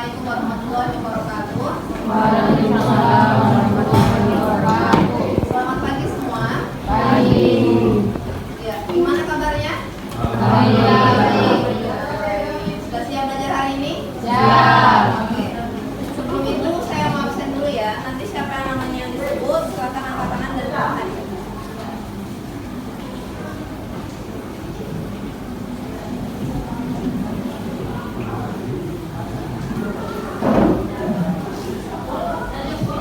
Assalamualaikum warahmatullahi wabarakatuh. Waalaikumsalam warahmatullahi wabarakatuh. Selamat pagi semua. Pagi. Ya, gimana kabarnya? Baik. Sudah siap belajar hari ini? Siap. Oke. Sebelum itu saya mau absen dulu ya. Nanti siapa yang namanya yang disebut, silakan angkat tangan dan tahan.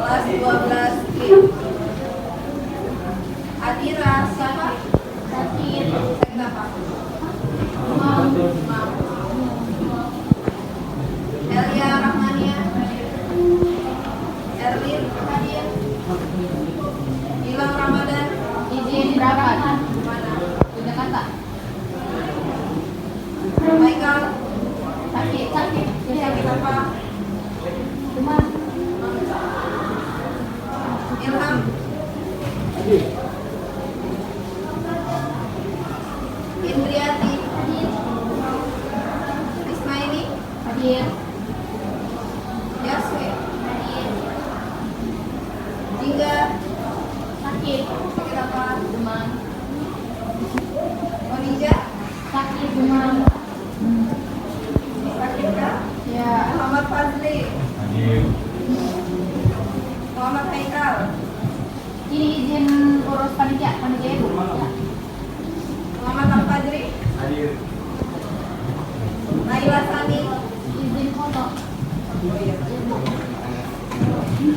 Kelas 12 Adira siapa? Sakit. Sakit apa? Demam. Elia Rahmania. Erlin hadir. Ilham Ramadan. Izin berangkat. Mana? Ke Jakarta. Michael. Sakit. Sakit apa? Demam. Ilham. Indriati. Ismaili. Hadir. Yaswe. Jingga. Sakit. Sakit apa? Demam. Onija. Sakit demam. Sakit kah? Ya. Muhammad Fazli. Muhammad Haikal. Ini izin urus panitia ibu. Ya. Muhammad Al-Fajri. Naila Sani. Izin foto.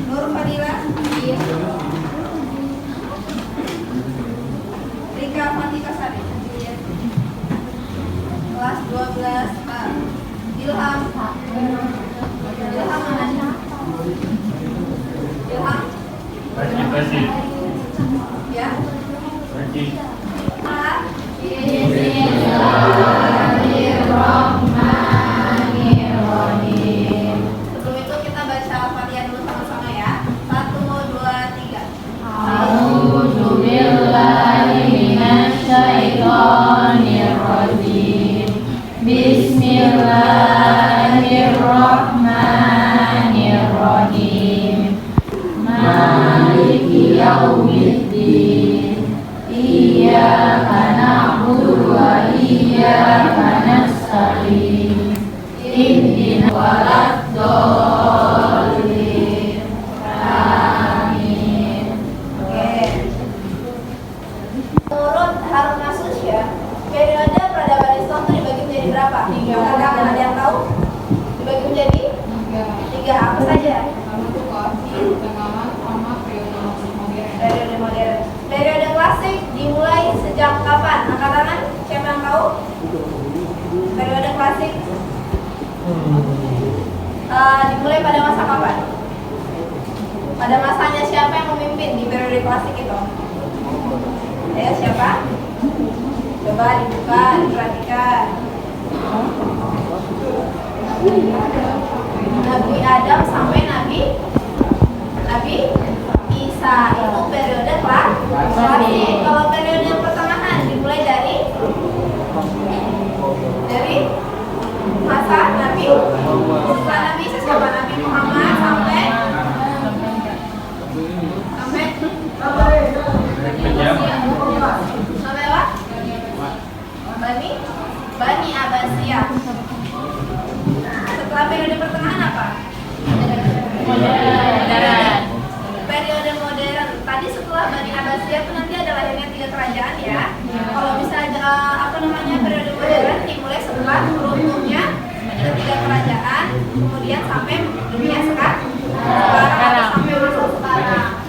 Nur Fadila. Hadir. Rika Fatika Sari. Kelas 12A. Ilham. Ilham mana? Ilham. Ya. A. Bismillahirrahmanirrahim. Sebelum itu kita baca Al-Fatihah dulu sama-sama ya. 1, 2, 3. A'udzu billahi minasyaitonir rajim. Bismillahirrahmanirrahim. Maliki yaumiddin. Iyyaka na'budu wa iyyaka nasta'in. Ihdinas siratal mustaqim. Amin. Oke. Menurut Harun Masuh ya, periode peradaban Islam itu dibagi menjadi berapa? 3. Ada yang tahu? Dibagi menjadi 3. Apa saja? Periode modern. Periode klasik dimulai sejak kapan? Angkat tangan. Siapa yang tahu? Periode klasik dimulai pada masa kapan? Pada masanya siapa yang memimpin di periode klasik itu? Ayo siapa? Coba dibuka, diperhatikan. Nabi Adam sampai Nabi Isa itu periode klasik. Kalau periode pertengahan dimulai dari masa Nabi. Setelah Nabi Isa siapa? Nabi Muhammad sampai apa? Bani Abbasiyah. Setelah periode pertengahan apa? Periode modern. Tadi setelah Bani Abbasiyah itu nanti ada lahirnya 3 kerajaan ya. Kalau misalnya periode modern dimulai setelah runtuhnya 3 kerajaan, kemudian sampai dunia sekarang sampai masa sekarang.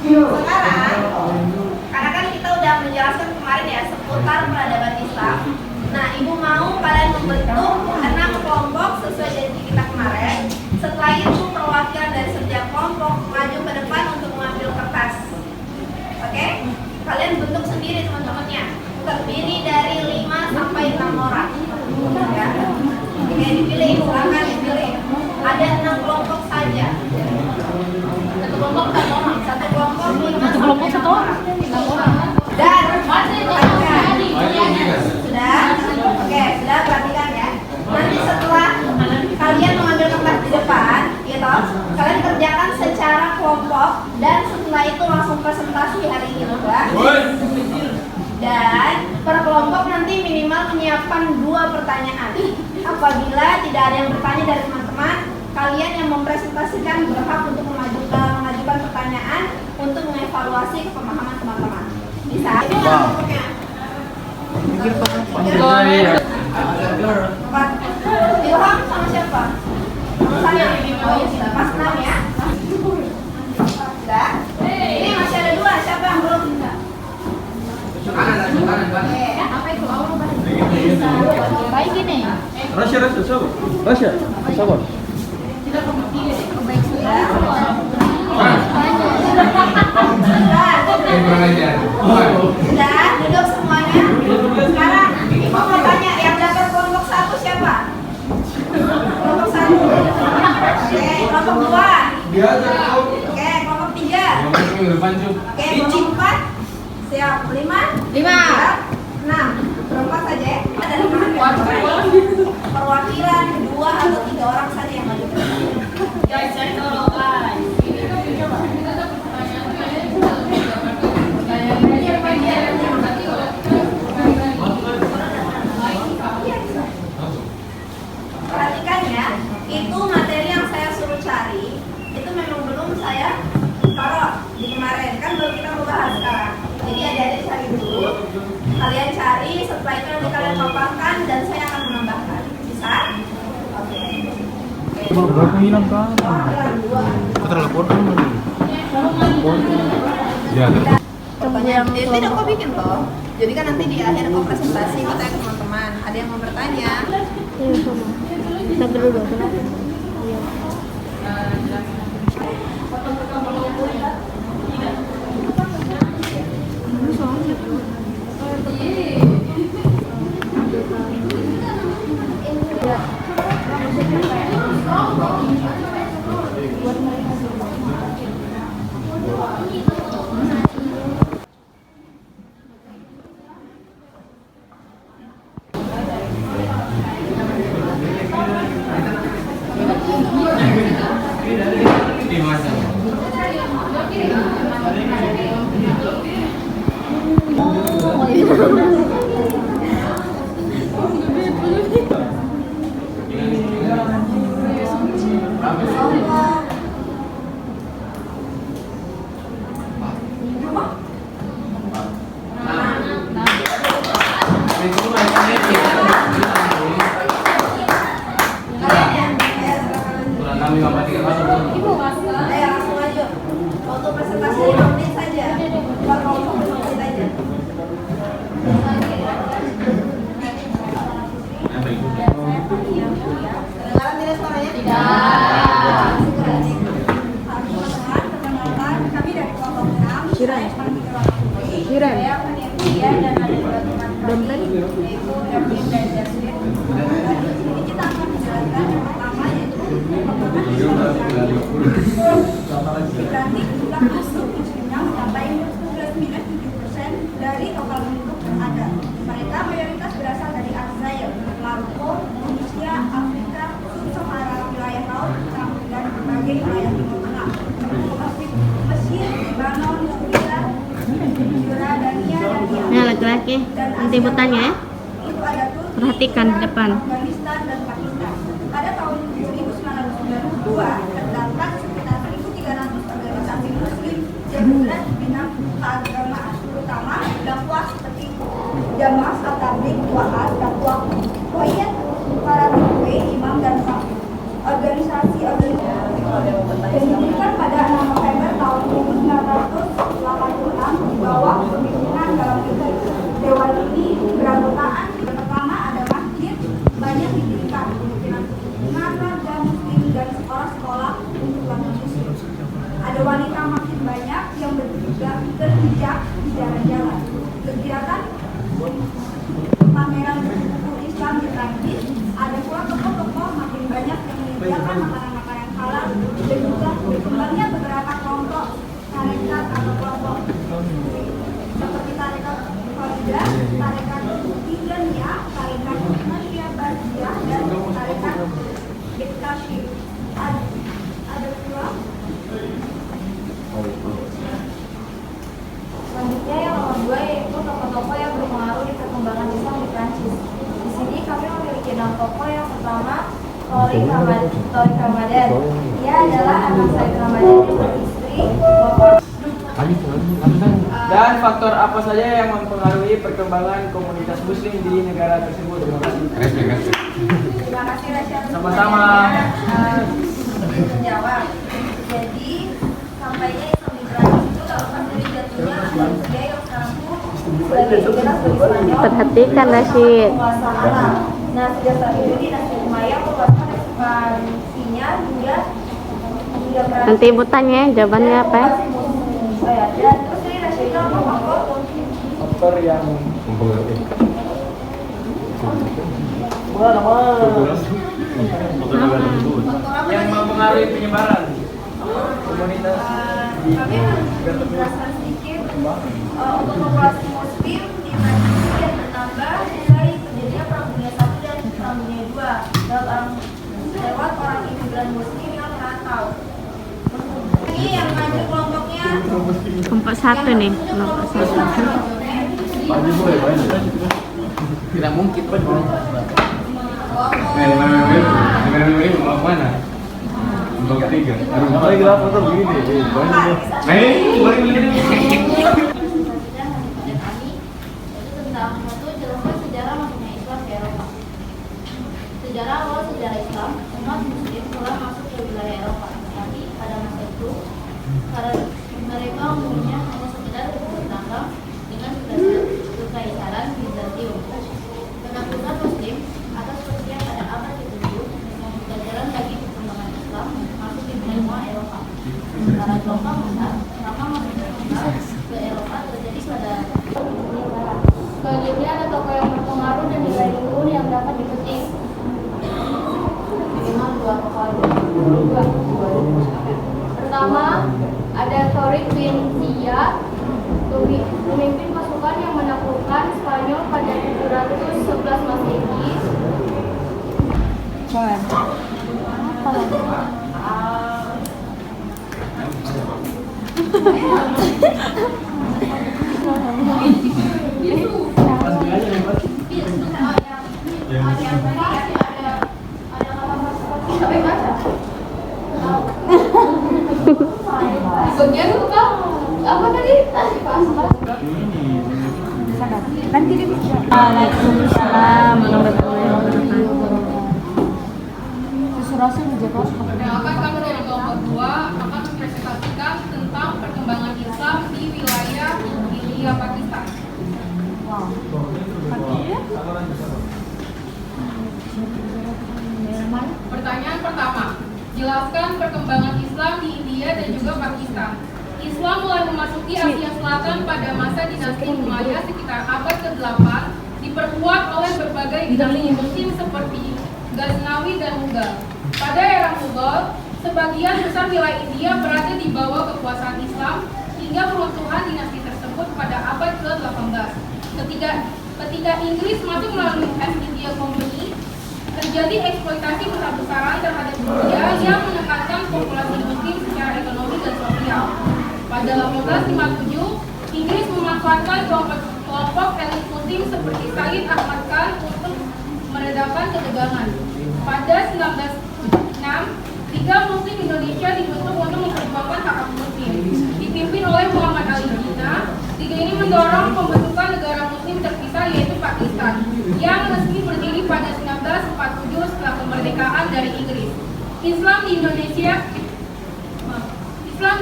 Karena kan kita udah menjelaskan kemarin ya seputar peradaban Islam. Nah, ibu mau kalian membentuk 6 kelompok sesuai janji kita kemarin. Setelah itu perwakilan dari setiap kelompok maju ke depan untuk mengambil kertas. Oke? Kalian bentuk sendiri teman-temannya. Terdiri dari 5 sampai 6 orang. Ya. Oke, dipilih, silakan dipilih. Ada 6 kelompok saja. Satu kelompok 1 orang. Satu kelompok 5 sampai 6 orang. Dan sudah? Oke, sudah perhatikan ya. Nanti setelah kalian mengambil kertas di depan, menyiapkan 2 pertanyaan. Apabila tidak ada yang bertanya dari teman-teman, kalian yang mempresentasikan berhak untuk mengajukan pertanyaan untuk mengevaluasi kepemahaman teman-teman. Bisa? Itu bentuknya. Ilham sama siapa? Sama saya. Oh iya sudah, pas 6 ya. Sudah. Ini masih ada 2, siapa yang belum bisa? Apa itu? Baik ini. Rasya, sabar. Baik sudah. Sudah, duduk semuanya. Sekarang, Ibu mau tanya, yang dapat kelompok 1 siapa? Kelompok 1. Oke, kelompok 2. Oke, kelompok 3. Oke, kelompok 4. Siap, 5. 6. Berempat saja ya? Ada 5. Perwakilan 2 atau 3 orang saja yang maju. Perhatikan ya, itu materi yang saya suruh cari, itu memang belum saya taruh di kemarin, kan belum kita mau bahas sekarang. Jadi adik-adik cari dulu, kalian cari, setelah itu nanti kalian paparkan dan saya akan menambahkan. Bisa? Oke. Berapa hilang kan? Perwakilan 2. Putar lapor kan? Ya. Pertanyaan tidak kok bikin toh. Jadi kan nanti di akhir kok presentasi kita ke teman-teman. Ada yang mau bertanya? Kita dulu. Ayo langsung aja. Untuk presentasi 5 menit saja. Bukan kelompok 5 menit aja. Kedengaran tidak suaranya? Tidak. Teman-teman, kami dari kelompok 6. Saya Panitia Wakil. Saya panitia dan ada 2 teman kami, yaitu Erwin dan Jasmine. Jadi kita akan menjelaskan yang pertama yaitu berarti jumlah kasus muslimnya mencapai 99,7% dari total penduduk yang ada. Mereka mayoritas berasal dari Asia, Maroko, Indonesia, Afrika, Sub-Sahara, wilayah laut, dan berbagai wilayah Timur Tengah. Seperti Mesir, Lebanon, Syria, Jordania, dan Irak. Nah, laki-laki, nanti bertanya ya. Itu ada Turki, Perhatikan di Irak, depan. Afghanistan, dan Pakistan. Pada tahun 1992 terdapat sekitar 1.300 organisasi muslim yang bergerak di bidang keagamaan, terutama dakwah seperti Jamaah At-Tabligh, Wa'ad, Dakwah Kuwait, para Tukwe, Imam, dan organisasi didirikan pada 6 November tahun 1986 di bawah pimpinan dalam Dewan ini beranggotaan yang pertama ada masjid banyak didirikan madrasah muslim dan sekolah-sekolah untuk warga muslim. Ada wanita makin banyak yang berhijab di jalan-jalan. Kegiatan pameran buku Islam di Prancis. Ada pula toko-toko makin banyak yang menyediakan makanan-makanan halal dan juga berkembangnya beberapa kelompok tarekat atau kelompok seperti tarekat Khalidah, tarekat Tijaniyah, tarekat Nasyabandiyah, dan tarekat Iqtasyid. Ada pula selanjutnya yang nomor 2 yaitu toko-toko yang berpengaruh di perkembangan Islam di Prancis. Di Taufik Ramadan. Dia adalah anak Said Ramadan yang beristri, bapak. Dan faktor apa saja yang mempengaruhi perkembangan komunitas muslim di negara tersebut? Terima kasih. Terima kasih Rasya. Sama-sama. Menjawab. Jadi sampainya Islam liberal itu terlepas dari jatuhnya manusia yang sekarang tuh sebagai identitas bagi Spanyol. Perhatikan, Rashid. Penguasa alam. Nah, sejak saat itu dinasti Umayyah merupakan ekspansinya hingga Nanti ibu tanya jawabannya apa ya? Oh ya, dan terus ini Rasyidnya apa faktor? Faktor yang yang mempengaruhi penyebaran komunitas Kami akan menjelaskan sedikit untuk populasi muslim di Indonesia yang bertambah mulai terjadinya Perang Dunia I dan Perang Dunia II lewat orang imigran muslim yang merantau. Ini yang maju kelompoknya Kelompok satu nih, kelompok satu. Tidak mungkin Pak. Mau mana? Untuk tiga. Lagi lapor tuh begini. Sejarah awal sejarah Islam, umat muslim telah masuk ke wilayah Eropa. Tapi pada masa itu, karena mereka umumnya hanya sekedar berdagang dengan kekaisaran Bizantium. Penakutan muslim atas Persia pada abad ke-7 membuka jalan bagi perkembangan Islam masuk di benua Eropa. Sementara gelombang besar, pertama masuk ke Eropa terjadi pada selanjutnya ada tokoh yang berpengaruh dan nilai luhur yang dapat dipetik. Minimal dua tokoh. Pertama, ada Tariq bin Ziyad, pemimpin pasukan yang menaklukkan Spanyol pada 711 Masehi. Bagian apa tadi? Waalaikumsalam warahmatullahi wabarakatuh. Yang akan kami dari kelompok 2 akan mempresentasikan tentang perkembangan Islam di wilayah India Pakistan. Pertanyaan pertama, jelaskan perkembangan Islam di India dan juga Pakistan. Islam mulai memasuki Asia Selatan pada masa dinasti Umayyah sekitar abad ke-8, diperkuat oleh berbagai dinasti muslim seperti Ghaznawi dan Mughal. Pada era Mughal, sebagian besar wilayah India berada di bawah kekuasaan Islam hingga peruntuhan dinasti tersebut pada abad ke-18. Ketika Inggris masuk melalui East India Company, terjadi eksploitasi besar-besaran terhadap India yang menekankan populasi muslim secara ekonomi dan sosial. Pada 1857, Inggris memanfaatkan kelompok elit muslim seperti Said Ahmad Khan untuk meredakan ketegangan. Pada 1906, Liga Muslim Indonesia dibentuk untuk memperjuangkan hak muslim. Dipimpin oleh Muhammad Ali Jinnah, Liga ini mendorong pembentukan negara muslim terpisah yaitu Pakistan, yang resmi berdiri pada 1947 setelah kemerdekaan dari Inggris. Islam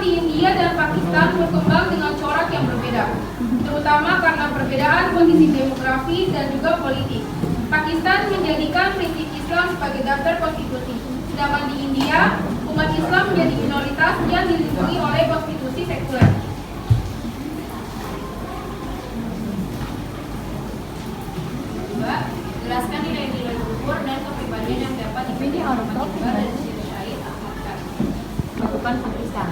di India dan Pakistan berkembang dengan corak yang berbeda, terutama karena perbedaan kondisi demografi dan juga politik. Pakistan menjadikan prinsip Islam sebagai dasar konstitusi, sedangkan di India, umat Islam menjadi minoritas yang dilindungi oleh konstitusi sekuler. Jelaskan nilai-nilai luhur dan kepribadian yang dapat dipelajari dari Syed Ahmad Khan. Bukan Pakistan.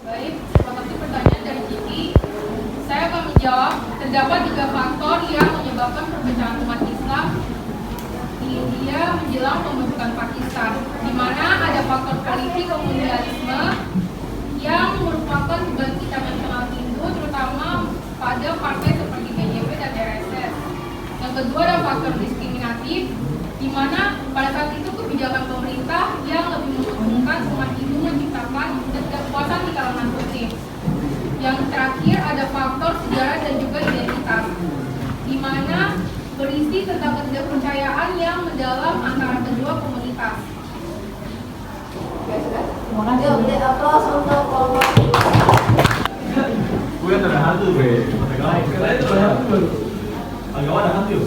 Baik, terima kasih pertanyaan dari Kiki. Saya akan menjawab. Terdapat 3 faktor yang menyebabkan perpecahan umat Islam di India menjelang pembentukan Pakistan, di mana ada faktor politik komunalisme yang merupakan kebangkitan nasional Hindu, terutama pada partai seperti BJP dan RSS. Yang kedua ada faktor diskriminatif, di mana pada saat itu kebijakan pemerintah yang lebih menguntungkan umat Hindu menciptakan kekuasaan di kalangan muslim. Yang terakhir ada faktor sejarah dan juga identitas, di mana berisi tentang ketidakpercayaan yang mendalam antara kedua komunitas. Yuk, beri aplaus untuk kelompok Gue terhantu, gue. Kalian terhantu. Agak ada hantu.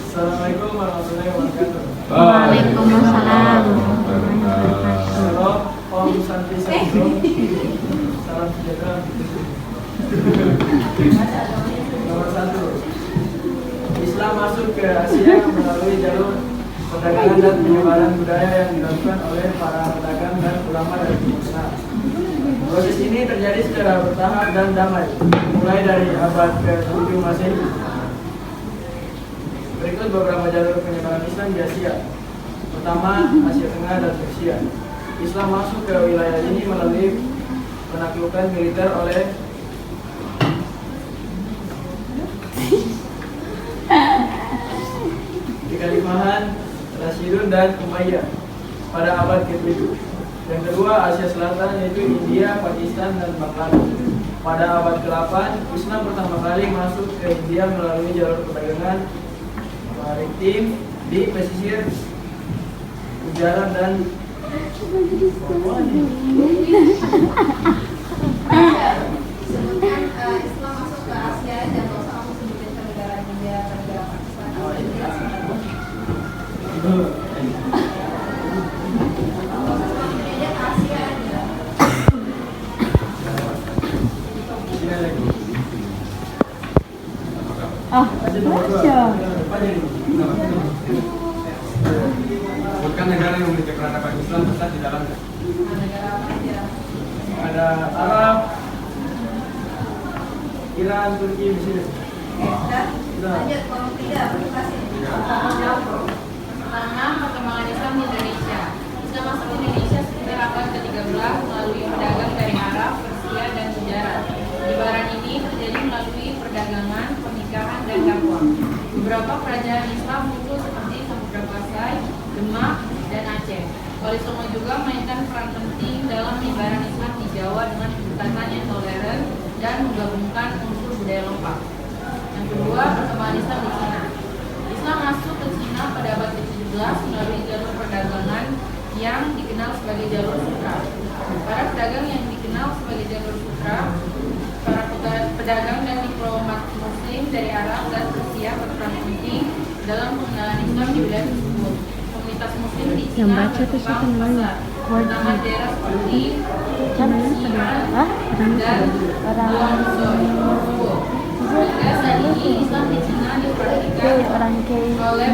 Assalamualaikum warahmatullahi wabarakatuh. Waalaikumsalam. Salam, Om Santi Santro. Salam sejahtera. Nomor 1. Islam masuk ke Asia melalui jalur perdagangan dan penyebaran budaya yang dilakukan oleh para pedagang dan ulama dari Timur Tengah. Proses ini terjadi secara bertahap dan damai, mulai dari abad ke-7 Masehi. Berikut beberapa jalur penyebaran Islam di Asia. Pertama, Asia Tengah dan Persia. Islam masuk ke wilayah ini melalui penaklukan militer oleh Kekhalifahan Rasyidun dan Umayyah pada abad ke-7. Yang kedua, Asia Selatan, yaitu India, Pakistan, dan Bangladesh. Pada abad ke-8, Islam pertama kali masuk ke India melalui jalur perdagangan maritim di pesisir Gujarat dan sebutkan Islam masuk ke Asia dan gak usah kamu sebutin ke negara India, ke negara Pakistan. Asia aja. Bukan negara yang memiliki peradaban Islam besar di dalamnya. Negara apa aja? ada Arab, Iran, Turki, Mesir. Lanjut, kolom 3, presentasi. Pertama, perkembangan Islam di Indonesia. Islam masuk ke Indonesia sekitar abad ke-13 melalui pedagang dari Arab, Persia, dan Gujarat. Penyebaran ini terjadi melalui perdagangan, pernikahan, dan dakwah. Beberapa kerajaan Islam muncul seperti Samudra Pasai, Demak, dan Aceh. Wali Songo juga memainkan peran penting dalam penyebaran Islam di Jawa dengan pendekatan yang toleran dan menggabungkan unsur budaya lokal. Yang kedua, perkembangan Islam di Cina. Islam masuk ke Cina pada abad ke-17 melalui jalur perdagangan yang dikenal sebagai jalur sutra. Para pedagang yang dikenal sebagai jalur sutra, para pedagang dan diplomat Muslim dari Arab dan Persia berperan penting dalam pengenalan Islam di wilayah tersebut. Komunitas Muslim di Cina berkembang pesat, terutama daerah seperti Xi'an dan Guangzhou. Hingga saat ini Islam di Cina diperhatikan oleh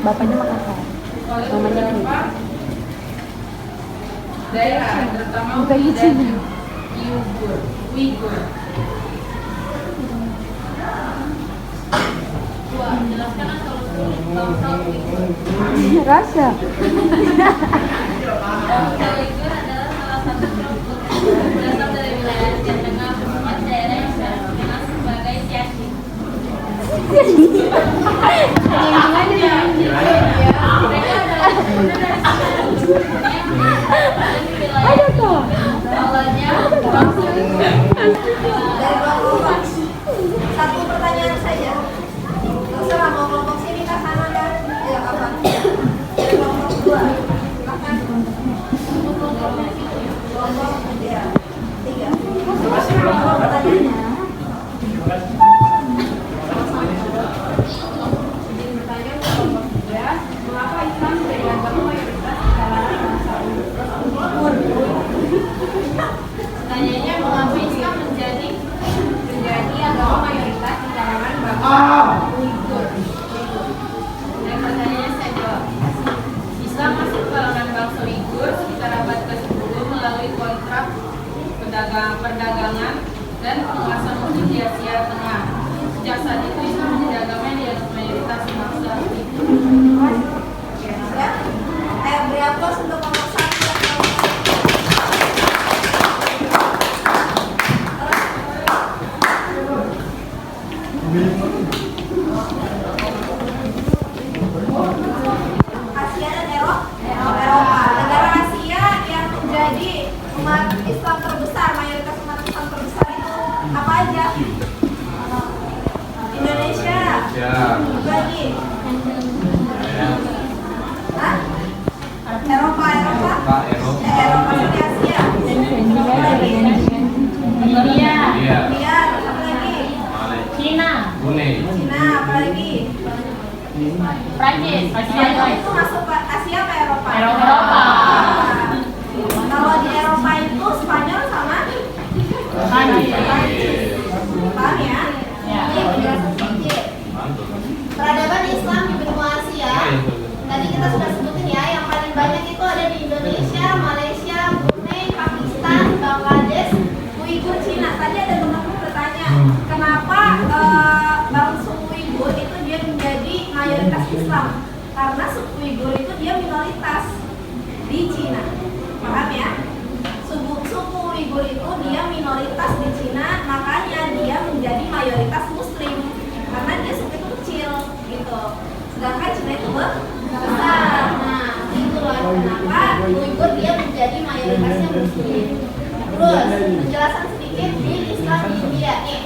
Bapaknya Makassar. Mamanya beberapa daerah, terutama Bukan di Uyghur dan Cina. Uyghur. Dua, jelaskan asal-usul bangsa Uyghur. Rasa. Bangsa Uyghur adalah salah satu kelompok berasal dari wilayah Asia Tengah, tempat daerah yang dikenal sebagai Xiaxing. Mereka adalah sumber dari seluruh dunia dan wilayah awalnya bangsa Uyghur. Dari kelompok satu pertanyaan saja. Terserah mau kelompok sini ke sana kan? Ya apa? Dari kelompok 2. Silakan. Kelompok ya 3. Kelompok pertanyaannya. Izin bertanya untuk kelompok 3. Mengapa Islam menjadi agama mayoritas di kalangan bangsa Uyghur? Pertanyaannya, mengapa Islam menjadi Apa lagi? Hah? Eropa. Eropa ini Asia. India, India, apa lagi? Cina, Cina, apa lagi? Prancis, Itu masuk ke Asia apa Eropa? Eropa. Kalau di Eropa itu Spanyol sama Prancis. Paham ya? Ya. Ini penjelasan sedikit. Peradaban Islam di benua Asia. Tadi kita sudah sebutin ya, yang paling banyak itu ada di Indonesia, Malaysia, Brunei, Pakistan, Bangladesh, Uighur, Cina. Tadi ada teman-teman bertanya, kenapa bangsa Uighur itu dia menjadi mayoritas Islam? Karena suku Uighur itu dia minoritas di Cina. Paham ya? Suku Uighur itu dia minoritas di Cina, makanya dia menjadi mayoritas Muslim. Karena dia suku itu kecil gitu. Sedangkan Cina itu besar. Nah, itulah kenapa Uighur dia menjadi mayoritasnya Muslim. Terus penjelasan sedikit di Islam di India nih.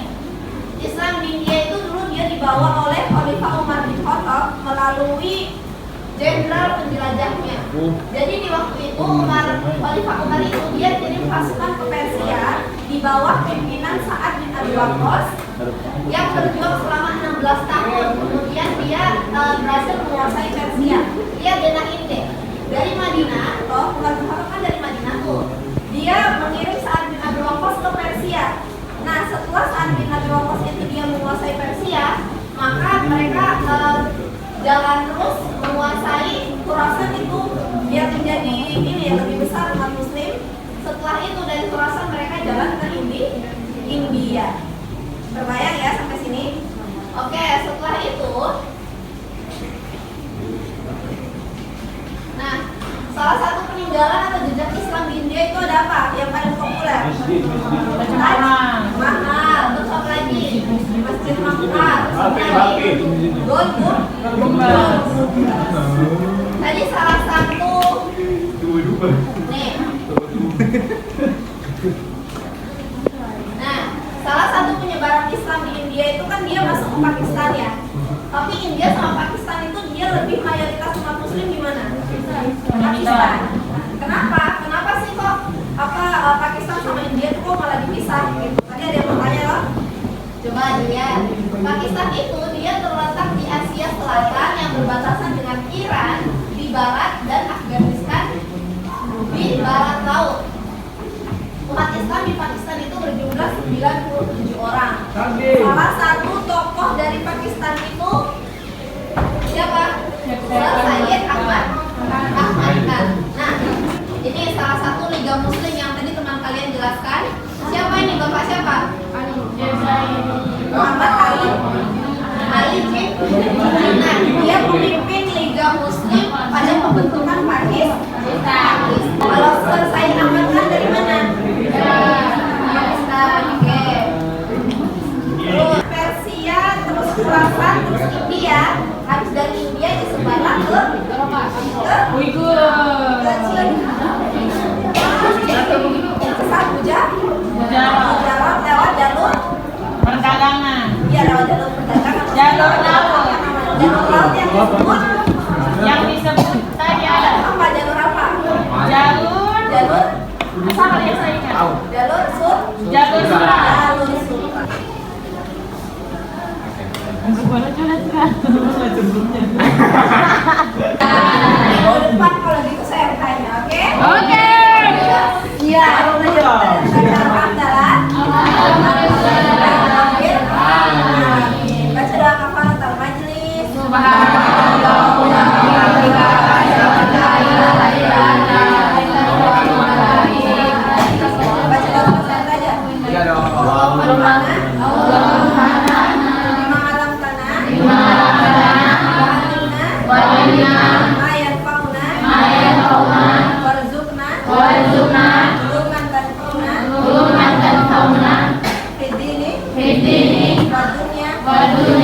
Islam di India itu dulu dia dibawa oleh Khalifah Umar bin Khattab melalui jenderal penjelajahnya. Jadi di waktu itu Khalifah Umar itu dia kirim pasukan ke Persia di bawah pimpinan Sa'ad bin Abi Waqqas yang berjuang selama 16 tahun. Kemudian dia berhasil menguasai Persia. Dia denangin deh dari Madinah, Umar bin Khattab kan dari Madinah tuh. Dia mengirim Sa'ad bin Abi Waqqas ke Persia. Nah, setelah Sa'ad bin Abi Waqqas itu dia menguasai Persia, maka mereka jalan terus menguasai Khurasan itu biar menjadi ini ya lebih besar umat Muslim. Setelah itu dari Khurasan mereka jalan ke India. Terbayang ya sampai sini? Oke, setelah itu, nah salah satu peninggalan atau jejak Islam di India itu ada apa? Yang paling populer? Mahal. Terus apa lagi? Masjid Makkah. Golput. Tadi salah satu nih. Nah, salah satu penyebaran Islam di India itu kan dia masuk ke Pakistan ya. Tapi India sama Pakistan itu dia lebih mayoritas umat Muslim di mana? Pakistan. Kenapa? Kenapa sih kok Pakistan sama India itu kok malah dipisah gitu? Tadi ada yang bertanya loh. Coba dilihat. Pakistan itu dia terletak di Asia Selatan yang berbatasan dengan Iran di barat dan Afghanistan di barat laut. Umat Islam di Pakistan itu berjumlah 97 orang. Salah satu tokoh dari Pakistan itu siapa? Sayyid Ahmad Khan. Nah, ini salah satu liga muslim yang tadi teman kalian jelaskan. Siapa ini? Bapak siapa? Muhammad Ali bin. Nah, dia pemimpin liga muslim pada pembentukan Pakistan. Kalau Sayyid Ahmad Khan dari mana? Pakistan. Oke. Terus Persia, terus Khurasan, terus India. Habis dari India disebarlah ke Uighur. Ke Cina. Gujarat lewat jalur perdagangan, iya lewat jalur perdagangan. jalur laut, Jalur laut yang disebut tadi ada apa? Jalur apa? jalur sama yang saya ingat, Jalur Sur. jalur surat. Jalur Sur. Minggu depan kalau gitu saya tanya, oke? Oke. Iya, alhamdulillah. Baca doa kafaratul majlis. Baca doa kafaratul aja. Wadunya